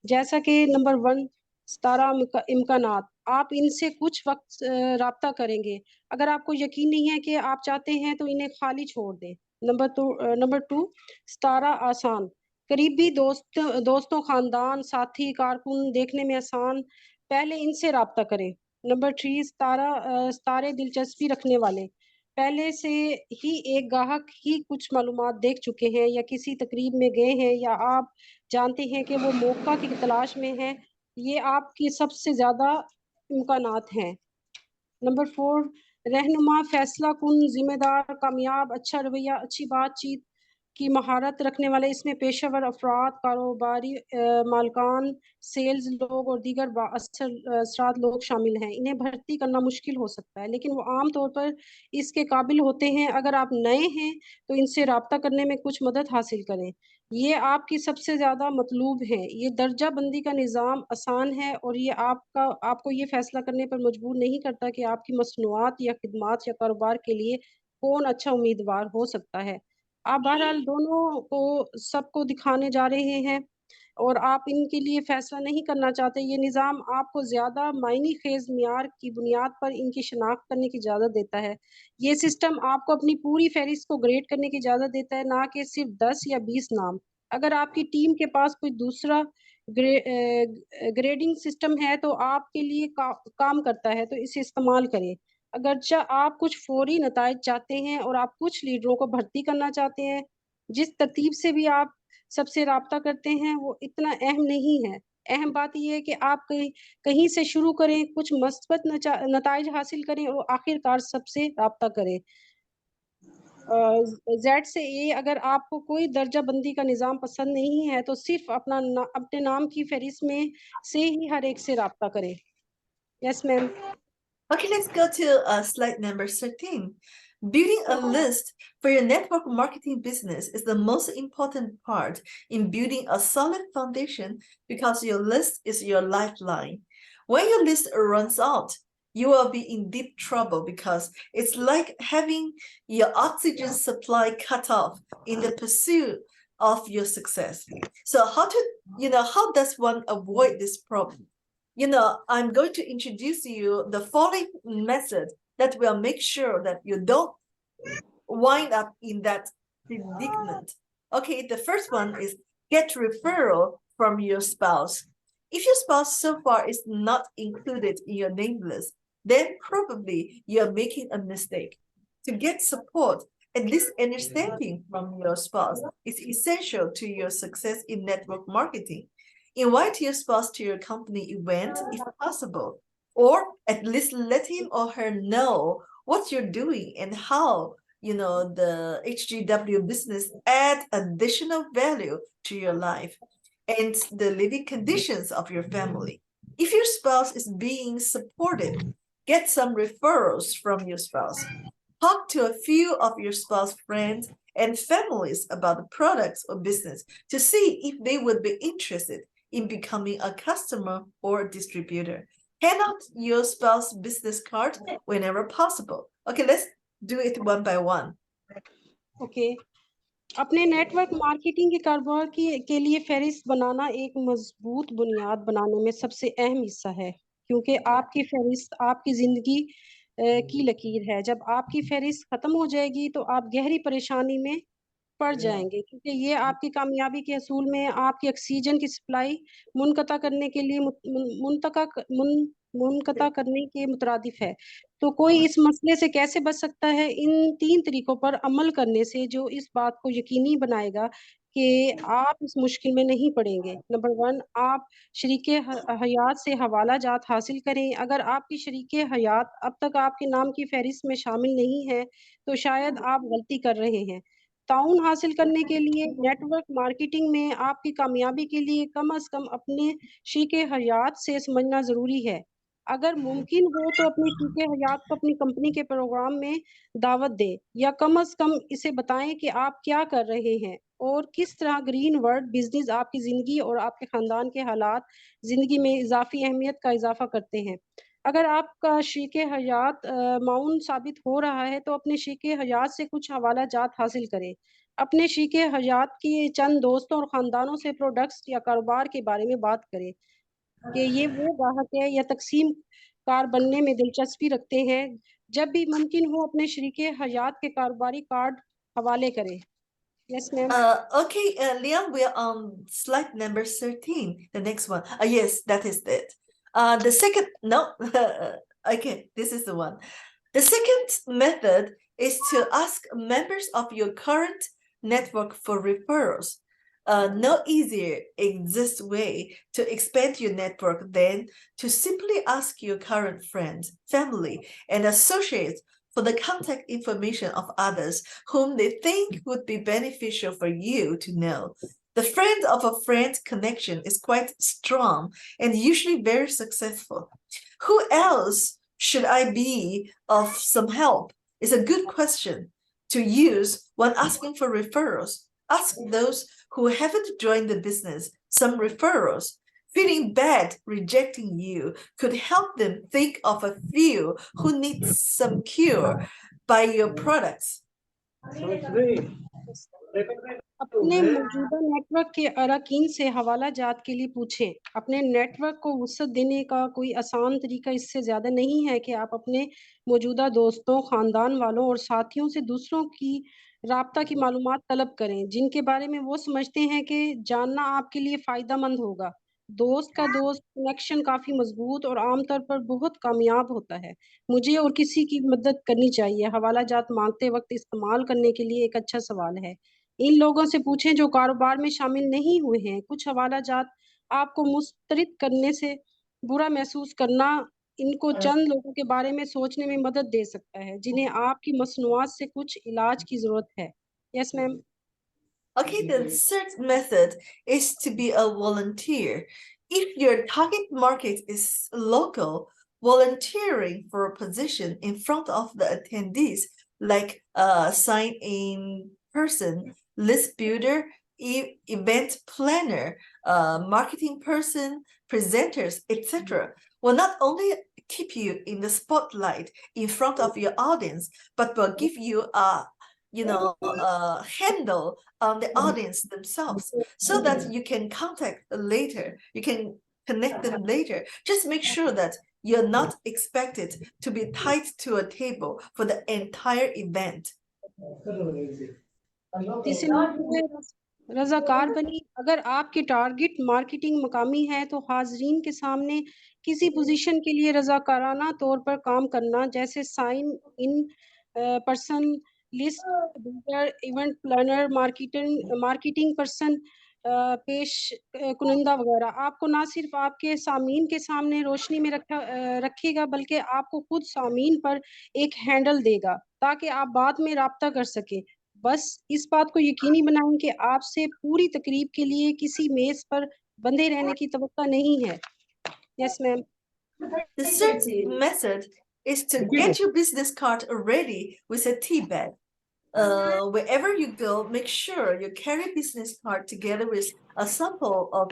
जैसा कि नंबर 1, सितारा इम्कानात। आप इनसे कुछ वक्त राब्ता करेंगे। अगर आपको यकीन नहीं है कि आप चाहते हैं तो इन्हें खाली छोड़ दें। नंबर 2, सितारा आसान। करीबी दोस्तों, खानदान, साथी, कारकुन, देखने में आसान, पहले इनसे राब्ता करें। नंबर 3, सितारे दिलचस्पी रखने वाले। पहले से ही एक ग्राहक ही कुछ मालूमात देख चुके हैं या किसी तकरीब में गए हैं या आप जानते हैं कि वो मौका की तलाश में है, ये आपकी सबसे ज़्यादा इम्कानात हैं। नंबर 4, रहनुमा, फैसला कुन, जिम्मेदार, कामयाब, अच्छा रवैया, अच्छी बातचीत की महारत रखने वाले। इसमें पेशेवर अफराद, कारोबारी मालकान, सेल्स लोग और दीगर बाअसरात लोग शामिल हैं। इन्हें भर्ती करना मुश्किल हो सकता है, लेकिन वो आम तौर पर इसके काबिल होते हैं। अगर आप नए हैं तो इनसे रब्ता करने में कुछ मदद हासिल करें। ये आपकी सबसे ज़्यादा मतलूब है। ये दर्जा बंदी का निज़ाम आसान है और ये आपको ये फैसला करने पर मजबूर नहीं करता कि आपकी मसनूआत या खिदमात या कारोबार के लिए कौन अच्छा उम्मीदवार हो सकता है। आप बहरहाल दोनों को सबको दिखाने जा रहे हैं और आप इनके लिए फैसला नहीं करना चाहते। ये निज़ाम आपको ज़्यादा मायने खेज मियार की बुनियाद पर इनकी शनाख्त करने की इजाज़त देता है। ये सिस्टम आपको अपनी पूरी फहरिस्त को ग्रेड करने की इजाज़त देता है, ना कि सिर्फ 10 या 20 नाम। अगर आपकी टीम के पास कोई दूसरा ग्रेडिंग सिस्टम है तो आपके लिए काम करता है, तो इसे इस्तेमाल करें। अगरचे आप कुछ फौरी नताइज चाहते हैं और आप कुछ लीडरों को भर्ती करना चाहते हैं, जिस तरतीब से भी आप सबसे राब्ता करते हैं वो इतना अहम नहीं है। अहम बात ये है कि आप कहीं से शुरू करें, कुछ मस्बत नताइज हासिल करें और आखिरकार सबसे राब्ता करें। जेड से ए, अगर आपको कोई दर्जा बंदी का निज़ाम पसंद नहीं है तो सिर्फ अपने नाम की फहरिस्त में से ही हर एक से राब्ता करें। Yes ma'am.
Okay, let's go to slide number 13. Building a list for your network marketing business is the most important part in building a solid foundation because your list is your lifeline. When your list runs out, you will be in deep trouble because it's like having your oxygen supply cut off in the pursuit of your success. So how does one avoid this problem? I'm going to introduce you the following method that will make sure that you don't wind up in that predicament. Okay, the first one is get referral from your spouse. If your spouse so far is not included in your name list, then probably you're making a mistake. To get support, at least understanding from your spouse is essential to your success in network marketing. Invite your spouse to your company event if possible, or at least let him or her know what you're doing and how the HGW business add additional value to your life and the living conditions of your family. If your spouse is being supported, get some referrals from your spouse. Talk to a few of your spouse friends and families about the products or business to see if they would be interested in becoming a customer or distributor. Hand out your spouse business card whenever possible. Okay, let's do it one by one.
Okay. अपने network marketing के कारोबार के लिए फहरिस्त बनाना एक मजबूत बुनियाद बनाने में सबसे अहम हिस्सा है, क्योंकि आपकी फहरिस्त आपकी ज़िंदगी की लकीर है। जब आपकी फहरिस्त ख़त्म हो जाएगी तो आप गहरी परेशानी में पड़ जाएंगे, क्योंकि ये आपकी कामयाबी के असूल में आपकी ऑक्सीजन की सप्लाई मुनक़ता करने के लिए मुनक़ता करने के मुतरादिफ है। तो कोई इस मसले से कैसे बच सकता है? इन 3 तरीकों पर अमल करने से, जो इस बात को यकीनी बनाएगा कि आप इस मुश्किल में नहीं पड़ेंगे। नंबर 1, आप शरीके हयात से हवाला जात हासिल करें। अगर आपकी शरीके हयात अब तक आपके नाम की फहरिस्त में शामिल नहीं है, तो शायद आप गलती कर रहे हैं। ताउन हासिल करने के लिए नेटवर्क मार्केटिंग में आपकी कामयाबी के लिए कम से कम अपने शरीके हयात से समझना ज़रूरी है। अगर मुमकिन हो तो अपने शरीके हयात को अपनी कंपनी के प्रोग्राम में दावत दें, या कम से कम इसे बताएं कि आप क्या कर रहे हैं और किस तरह ग्रीन वर्ड बिजनेस आपकी ज़िंदगी और आपके ख़ानदान के हालात ज़िंदगी में इजाफी अहमियत का इजाफा करते हैं। अगर आपका शरीके हयात माउन साबित हो रहा है तो अपने शरीके हयात से कुछ हवाला जात हासिल करें। अपने शरीके हयात के चंद दोस्तों और ख़ानदानों से प्रोडक्ट्स या कारोबार के बारे में बात करें कि ये वो ग्राहक है या तकसीम कार बनने में दिलचस्पी रखते हैं। जब भी मुमकिन हो अपने शरीके हयात के कारोबारी कार्ड हवाले करें। Yes ma'am.
Okay, Liam, we're on slide number 13. The next one. Yes, that is it. The second, no, okay, this is the one. The second method is to ask members of your current network for referrals. No easier exists way to expand your network than to simply ask your current friends, family, and associates for the contact information of others whom they think would be beneficial for you to know. The friend of a friend connection is quite strong and usually very successful. Who else should I be of some help? Is a good question to use when asking for referrals. Ask those who haven't joined the business some referrals. Feeling bad rejecting you could help them think of a few who need some cure by your products.
अपने मौजूदा network के अरकान से हवाला जात के लिए पूछें। अपने नेटवर्क को वसअत देने का कोई आसान तरीका इससे ज़्यादा नहीं है कि आप अपने मौजूदा दोस्तों, ख़ानदान वालों और साथियों से दूसरों की राब्ता की मालूमात तलब करें, जिनके बारे में वो समझते हैं कि जानना आपके लिए फ़ायदेमंद होगा। दोस्त का दोस्त कनेक्शन काफ़ी मज़बूत और आमतौर पर बहुत कामयाब होता है। मुझे और किसी की मदद करनी चाहिए, हवाला जात माँगते वक़्त इस्तेमाल करने के लिए एक अच्छा सवाल है। इन लोगों से पूछें जो कारोबार में शामिल नहीं हुए हैं। कुछ हवाला जात आपको मुस्तरद करने से बुरा महसूस करना इनको चंद लोगों के बारे में सोचने में मदद दे सकता है, जिन्हें आपकी मसनूआत से कुछ इलाज की ज़रूरत है। Yes ma'am.
Okay, the third method is to be a volunteer. If your target market is local, volunteering for a position in front of the attendees, like a sign-in person, list builder, event planner, marketing person, presenters, etc., will not only keep you in the spotlight in front of your audience, but will give you a handle on the audience themselves so that you can contact later, you can connect them later. Just make sure that you're not expected to be tied to a table for the entire event.
रज़ाकार बनी। अगर आपकी target marketing मकामी है तो हाज़रीन के सामने किसी position के लिए रज़ाकाराना तौर पर काम करना, जैसे sign in person, list builder, event planner, marketing person, पेश कुनिंदा वगैरह, आपको ना सिर्फ आपके सामीन के सामने रोशनी में रखेगा, बल्कि आपको खुद सामीन पर एक हैंडल देगा ताकि आप बाद में राब्ता कर सकें। बस इस बात को यकीनी बनाएं कि आपसे पूरी तकरीब के लिए किसी मेज पर बंधे रहने की तवक्का नहीं है। Yes ma'am.
The third method is to get your business card ready with a tea bag. Wherever you go, make sure you carry business card together with a sample of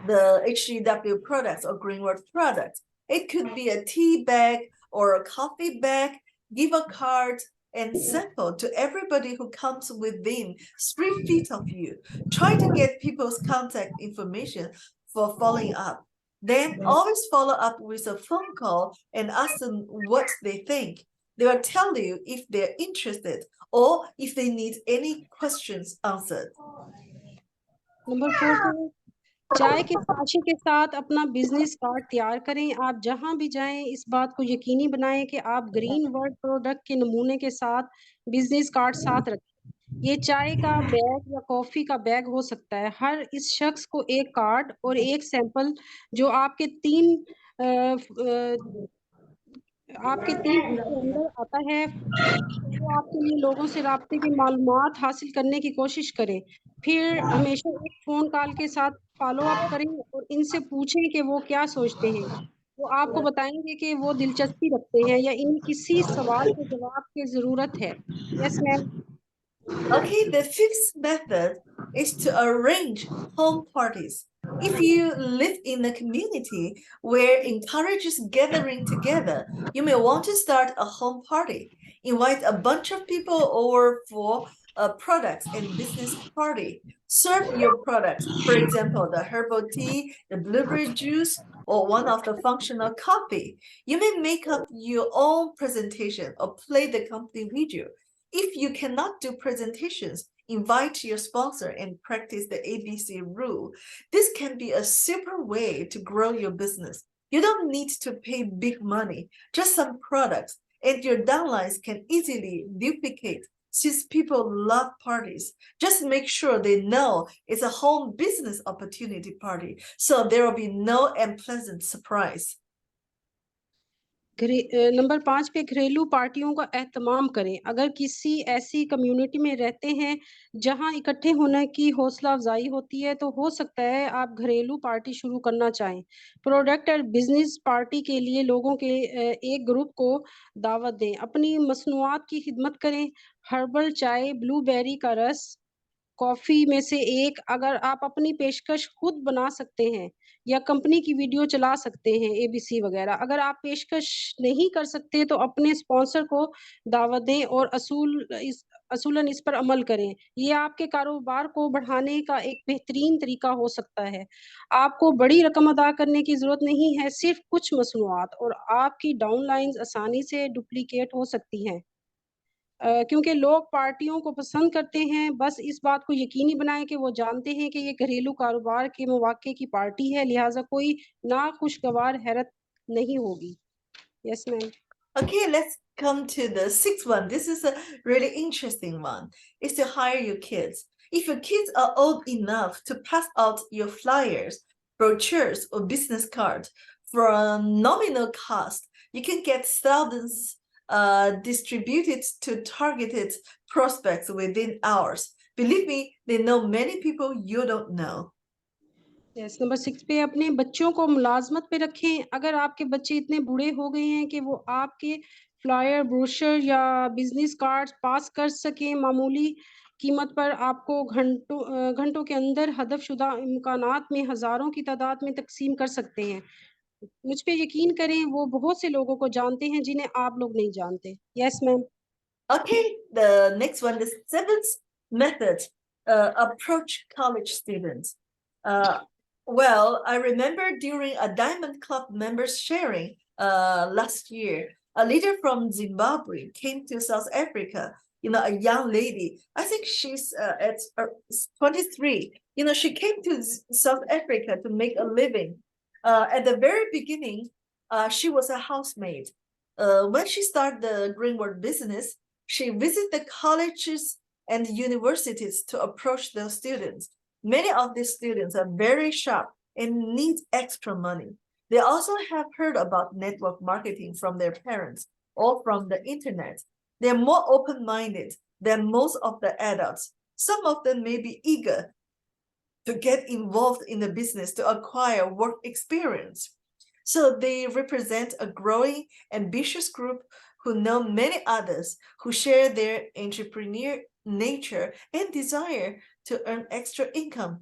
the HGW products or Greenwood products. It could be a tea bag or a coffee bag. Give a card and sample to everybody who comes within 3 feet of you. Try to get people's contact information for following up. Then always follow up with a phone call and ask them what they think. They will tell you if they're interested or if they need any questions answered.
Number 4 पे चाय के sachet के साथ अपना business card तैयार करें। आप जहां भी जाएं, इस बात को यकीनी बनाएं कि आप ग्रीन वर्ल्ड प्रोडक्ट के नमूने के साथ बिजनेस कार्ड साथ रखें। ये चाय का बैग या कॉफी का बैग हो सकता है। हर इस शख्स को एक कार्ड और एक सैंपल जो आपके 3 हफ्ते अंदर आता है, वो आपके लिए लोगों से राब्ते की मालूमात हासिल करने की कोशिश करें। फिर हमेशा एक फ़ोन कॉल के साथ फ़ॉलो अप करें और इनसे पूछें कि वो क्या सोचते हैं। वो आपको बताएँगे कि वो दिलचस्पी रखते हैं या इन्हें किसी सवाल के जवाब की ज़रूरत है। Yes ma'am.
Okay, the fifth method is to arrange home parties. If you live in a community where encourages gathering together, you may want to start a home party. Invite a bunch of people over for a products and business party. Serve your products, for example, the herbal tea, the blueberry juice, or one of the functional coffee. You may make up your own presentation or play the company video. If you cannot do presentations, invite your sponsor and practice the ABC rule. This can be a super way to grow your business. You don't need to pay big money, just some products and your downlines can easily duplicate since people love parties. Just make sure they know it's a home business opportunity party, so there will be no unpleasant surprise.
Number 5 पे घरेलू पार्टियों का एहतमाम करें। अगर किसी ऐसी community में रहते हैं जहां इकट्ठे होने की हौसला अफजाई होती है, तो हो सकता है आप घरेलू पार्टी शुरू करना चाहें। प्रोडक्ट और बिजनेस पार्टी के लिए लोगों के एक ग्रुप को दावत दें। अपनी मसनूआत की खिदमत करें। हर्बल चाय, ब्लूबेरी का रस, कॉफ़ी में से एक अगर आप अपनी पेशकश खुद बना सकते हैं या कंपनी की वीडियो चला सकते हैं, एबीसी वगैरह। अगर आप पेशकश नहीं कर सकते तो अपने स्पॉन्सर को दावत दें और असूलन इस पर अमल करें। ये आपके कारोबार को बढ़ाने का एक बेहतरीन तरीका हो सकता है। आपको बड़ी रकम अदा करने की ज़रूरत नहीं है, सिर्फ़ कुछ मसनूआत, और आपकी डाउनलाइन्स आसानी से डुप्लिकेट हो सकती हैं। क्योंकि लोग पार्टियों को पसंद करते हैं, बस इस बात को यकीनी बनाएँ कि वो जानते हैं कि ये घरेलू कारोबार के मौके की पार्टी है, लिहाज़ा कोई नाखुशगवार हैरत नहीं होगी। Yes ma'am.
Okay, let's come to the sixth one. This is a really interesting one. Is to hire your kids. If your kids are old enough to pass out your flyers, brochures, or business cards for a nominal cost, you can get thousands distributed to targeted prospects within hours. Believe me, they know many people you don't know.
Yes, number 6 पे अपने बच्चों को मुलाज़मत पे रखें। अगर आपके बच्चे इतने बूढ़े हो गए हैं कि वो आपके फ्लायर, ब्रोशर या बिज़नेस कार्ड्स पास कर सकें, मामूली कीमत पर आपको घंटों के अंदर हदफशुदा इम्कानात में हज़ारों की तादाद में तक़सीम कर सकते हैं। मुझ पे यकीन करें, वो बहुत से लोगों को जानते हैं जिन्हें आप लोग नहीं जानते। Yes ma'am.
Okay, the next one, the seventh method, approach college students. Well, I remember during a Diamond Club members sharing last year, a leader from Zimbabwe came to South Africa. You know, a young lady. I think she's at 23. You know, she came to South Africa to make a living. At the very beginning, she was a housemaid. When she started the Greenwood business, she visited the colleges and universities to approach those students. Many of these students are very sharp and need extra money. They also have heard about network marketing from their parents or from the internet. They're more open-minded than most of the adults. Some of them may be eager to get involved in the business to acquire work experience. So they represent a growing, ambitious group who know many others who share their entrepreneur nature and desire to earn extra income.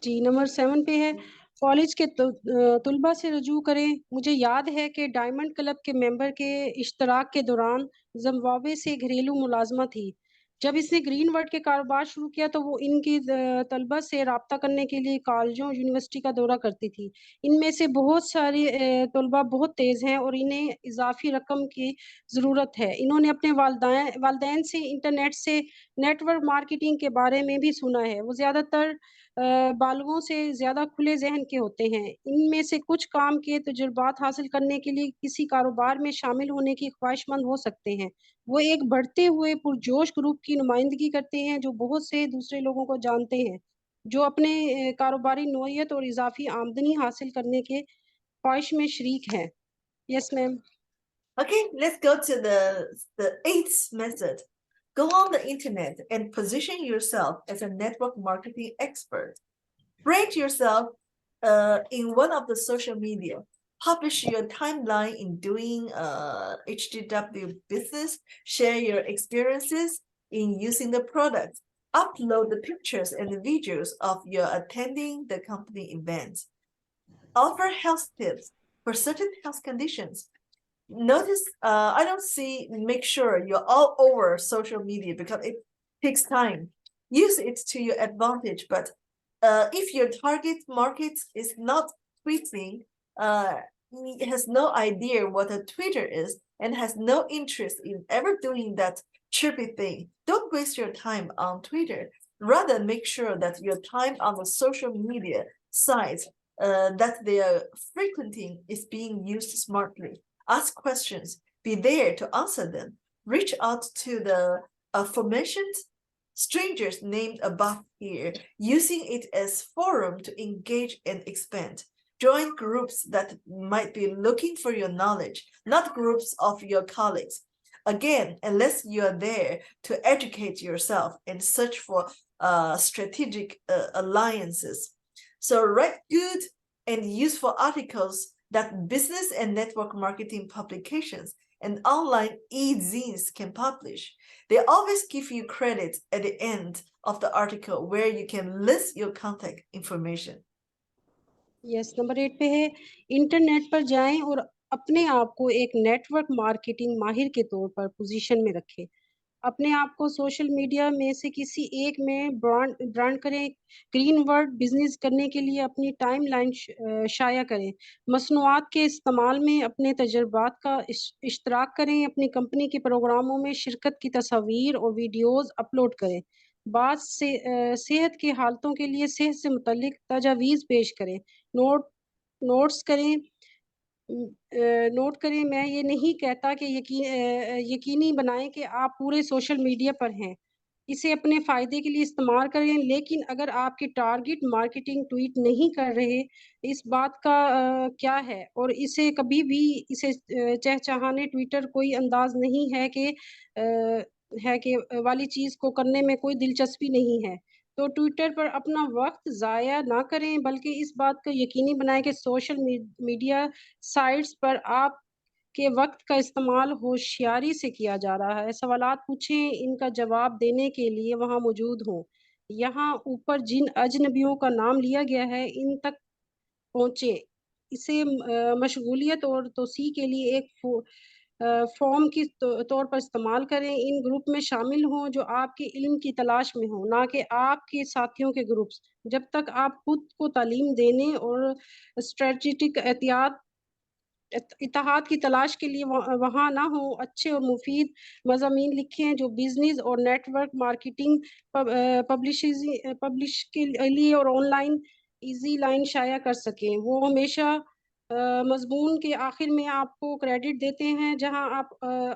जी, number 7 पे है, college के तुलबा से रजू करें। मुझे याद है कि डायमंड क्लब के मेंबर के इश्तराक के दौरान ज़िम्बाब्वे से घरेलू मुलाज़मत थी। जब इसने ग्रीन वर्ड के कारोबार शुरू किया तो वो इनकी तलबा से राब्ता करने के लिए कॉलेजों, यूनिवर्सिटी का दौरा करती थी। इनमें से बहुत सारे तलबा बहुत तेज़ हैं और इन्हें इज़ाफ़ी रकम की ज़रूरत है। इन्होंने अपने वालदैन से इंटरनेट से नेटवर्क मार्केटिंग के बारे में भी सुना है। वो ज़्यादातर बालगों से ज़्यादा खुले ज़हन के होते हैं। इनमें से कुछ काम के तजुर्बात हासिल करने के लिए किसी कारोबार में शामिल होने की ख्वाहिशमंद हो सकते हैं। वो एक बढ़ते हुए पुरजोश ग्रुप की नुमाइंदगी करते हैं जो बहुत से दूसरे लोगों को जानते हैं, जो अपने कारोबारी नौइयत और इज़ाफ़ी आमदनी हासिल करने के ख्वाहिश में शरीक हैं। Yes ma'am.
Okay, let's go to the eighth method. Go on the internet and position yourself as a network marketing expert. Brand yourself in one of the social media. Publish your timeline in doing HGW business. Share your experiences in using the product. Upload the pictures and the videos of your attending the company events. Offer health tips for certain health conditions. Notice, I don't see, make sure you're all over social media because it takes time. Use it to your advantage, but if your target market is not tweeting, has no idea what a Twitter is, and has no interest in ever doing that chirpy thing, don't waste your time on Twitter. Rather, make sure that your time on the social media sites that they are frequenting is being used smartly. Ask questions, be there to answer them. Reach out to the aforementioned strangers named above here, using it as forum to engage and expand. Join groups that might be looking for your knowledge, not groups of your colleagues. Again, unless you are there to educate yourself and search for strategic alliances. So write good and useful articles that business and network marketing publications and online e-zines can publish. They always give you credit at the end of the article where you can list your contact information.
Yes, number 8 पे है internet पर जाएं और अपने आप को एक network marketing माहिर के तौर पर पोजीशन में रखें। अपने आप को सोशल मीडिया में से किसी एक में ब्रांड करें। ग्रीन वर्ड बिजनेस करने के लिए अपनी टाइमलाइन शाया करें। मसनूआत के इस्तेमाल में अपने तजर्बात का इश्तराक करें। अपनी कंपनी के प्रोग्रामों में शिरकत की तस्वीर और वीडियोस अपलोड करें। बाद से सेहत की हालतों के लिए सेहत से मुतल्लिक तजावीज़ पेश करें। नोट्स करें। नोट करें, मैं ये नहीं कहता कि यकीनी बनाएं कि आप पूरे सोशल मीडिया पर हैं। इसे अपने फ़ायदे के लिए इस्तेमाल करें, लेकिन अगर आपकी टारगेट मार्केटिंग ट्वीट नहीं कर रहे, इस बात का क्या है? और इसे कभी भी इसे चहचहाने ट्विटर कोई अंदाज़ नहीं है कि वाली चीज़ को करने में कोई दिलचस्पी नहीं है। तो ट्विटर पर अपना वक्त ज़ाया ना करें, बल्कि इस बात को यकीनी बनाएं कि सोशल मीडिया साइट्स पर आप के वक्त का इस्तेमाल होशियारी से किया जा रहा है। सवालात पूछें, इनका जवाब देने के लिए वहाँ मौजूद हों। यहाँ ऊपर जिन अजनबियों का नाम लिया गया है, इन तक पहुँचे। इसे मशगूलियत और तोसी के लिए एक फॉर्म की तौर पर इस्तेमाल करें। इन ग्रुप में शामिल हों जो आपके इल्म की तलाश में हों, ना कि आपके साथियों के ग्रुप्स। जब तक आप खुद को तालीम देने और स्ट्रेटेजिक इत्तेहाद की तलाश के लिए वहाँ ना हो, अच्छे और मुफीद मज़ामीन लिखें जो बिज़नेस और नेटवर्क मार्केटिंग पब्लिश के लिए और ऑनलाइन ईज़ी लाइन शाया कर सकें। वो हमेशा मज़मून के आखिर में आपको क्रेडिट देते हैं, जहाँ आप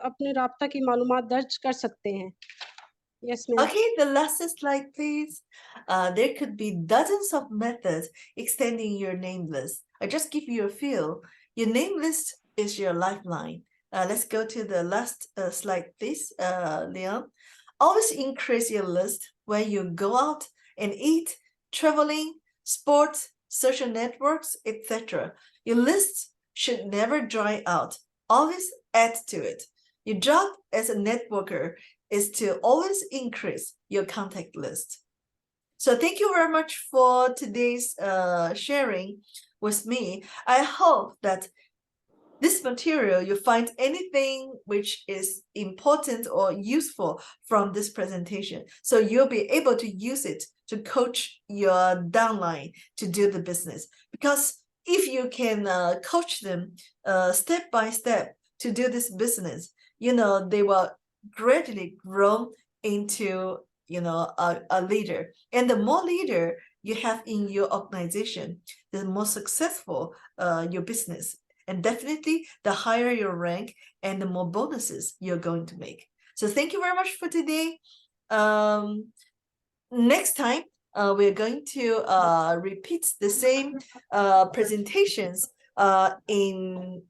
अपने राब्ता की मालूमात दर्ज कर सकते हैं। Yes, ma'am.
Okay, the last slide, please. There could be dozens of methods extending your name list. I just give you a feel. Your name list is your lifeline. Let's go to the last slide, please, Leon. Always increase your list when you go out and eat, traveling, sports, social networks, etc. Your list should never dry out. Always add to it. Your job as a networker is to always increase your contact list. So thank you very much for today's sharing with me. I hope that this material, you find anything which is important or useful from this presentation. So you'll be able to use it to coach your downline to do the business. Because if you can coach them step by step to do this business, they will gradually grow into a leader. And the more leader you have in your organization, the more successful your business, and definitely the higher your rank and the more bonuses you're going to make. So thank you very much for today. Next time we're going to repeat the same presentations in